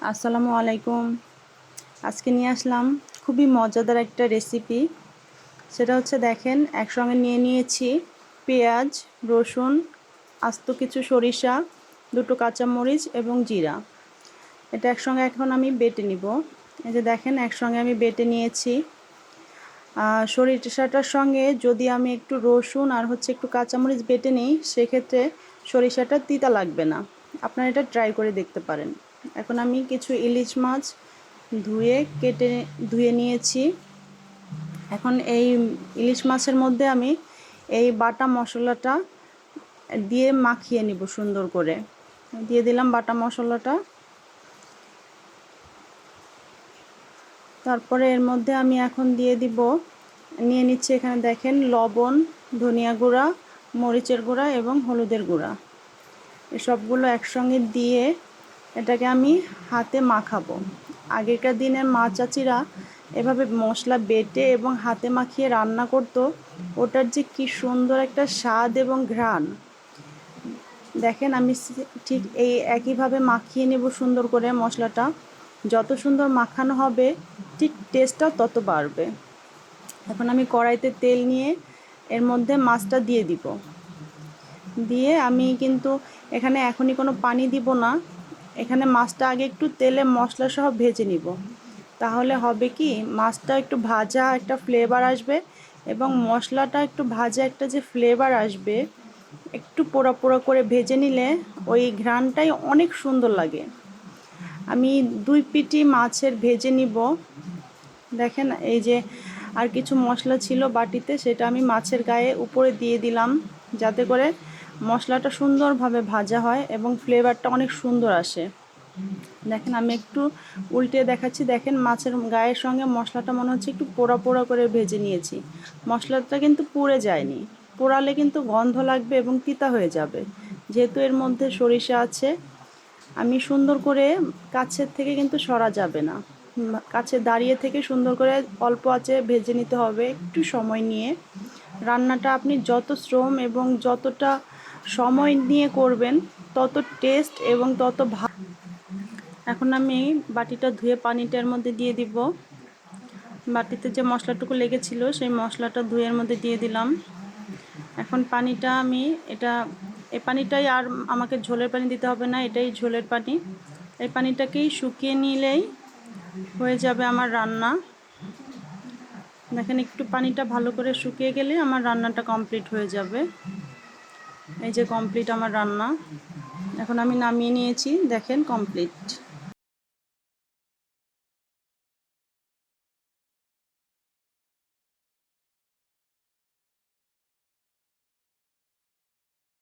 আসসালামু আলাইকুম। আজকে নিয়ে আসলাম খুবই মজাদার একটা রেসিপি। সেটা হচ্ছে দেখেন, একসঙ্গে নিয়ে নিয়েছি পেঁয়াজ, রসুন, আস্ত কিছু সরিষা, দুটো কাঁচামরিচ এবং জিরা। এটা একসঙ্গে এখন আমি বেটে নিব। এই যে দেখেন, একসঙ্গে আমি বেটে নিয়েছি। সরিষাটার সঙ্গে যদি আমি একটু রসুন আর একটু কাঁচামরিচ বেটে নিই, সেক্ষেত্রে সরিষাটা তিতা লাগবে না। আপনারা এটা ট্রাই করে দেখতে পারেন। এখন আমি কিছু ইলিশ মাছ ধুয়ে নিয়েছি। এখন এই ইলিশ মাছের মধ্যে আমি এই বাটা মশলাটা দিয়ে মাখিয়ে নিব সুন্দর করে। দিয়ে দিলাম বাটা মশলাটা। তারপরে এর মধ্যে আমি এখন নিয়ে নিচ্ছি এখানে দেখেন লবণ, ধনিয়া গুঁড়া, মরিচের গুঁড়া এবং হলুদের গুঁড়া। এসবগুলো একসঙ্গে দিয়ে এটাকে আমি হাতে মাখাবো। আগেকার দিনের মা চাচিরা এভাবে মশলা বেটে এবং হাতে মাখিয়ে রান্না করতো। ওটার যে কি সুন্দর একটা স্বাদ এবং ঘ্রাণ। দেখেন, আমি ঠিক এই একইভাবে মাখিয়ে নেব সুন্দর করে মশলাটা। যত সুন্দর মাখানো হবে ঠিক টেস্টটাও তত বাড়বে। এখন আমি কড়াইতে তেল নিয়ে এর মধ্যে মাছটা দিয়ে দিব। দিয়ে আমি কিন্তু এখানে এখনই কোনো পানি দিব না। এখানে মাছটা আগে একটু তেলে মশলা সহ ভেজে নিব। তাহলে হবে কি, মাছটা একটু ভাজা একটা ফ্লেভার আসবে এবং মশলাটা একটু ভাজা একটা যে ফ্লেভার আসবে, একটু পোড়া পোড়া করে ভেজে নিলে ওই ঘ্রাণটাই অনেক সুন্দর লাগে। আমি 2 পিটি মাছের ভেজে নিব। দেখেন, এই যে আর কিছু মশলা ছিল বাটিতে, সেটা আমি মাছের গায়ে উপরে দিয়ে দিলাম, যাতে করে মশলাটা সুন্দরভাবে ভাজা হয় এবং ফ্লেভারটা অনেক সুন্দর আসে। দেখেন, আমি একটু উল্টে দেখাচ্ছি। দেখেন, মাছের গায়ের সঙ্গে মশলাটা মনে হচ্ছে একটু পোড়া পোড়া করে ভেজে নিয়েছি। মশলাটা কিন্তু পুড়ে যায়নি। পোড়ালে কিন্তু গন্ধ লাগবে এবং তিতা হয়ে যাবে। যেহেতু এর মধ্যে সরিষা আছে, আমি সুন্দর করে কাছের থেকে কিন্তু সরা যাবে না। কাছে দাঁড়িয়ে থেকে সুন্দর করে অল্প আঁচে ভেজে নিতে হবে একটু সময় নিয়ে। রান্নাটা আপনি যত শ্রম এবং যতটা সময় নিয়ে করবেন, তত টেস্ট এবং তত ভালো। এখন আমি বাটিটা ধুয়ে পানিটার মধ্যে দিয়ে দিব। বাটিতে যে মশলাটুকু লেগেছিল সেই মশলাটা ধুয়ের মধ্যে দিয়ে দিলাম। এখন পানিটা এই পানিটাই, আর আমাকে ঝোলের পানি দিতে হবে না, এটাই ঝোলের পানি। এই পানিটাকেই শুকিয়ে নিলেই হয়ে যাবে আমার রান্না। দেখেন, একটু পানিটা ভালো করে শুকিয়ে গেলে আমার রান্নাটা কমপ্লিট হয়ে যাবে। এই যে কমপ্লিট আমার রান্না। এখন আমি নামিয়ে নিয়েছি, দেখেন কমপ্লিট।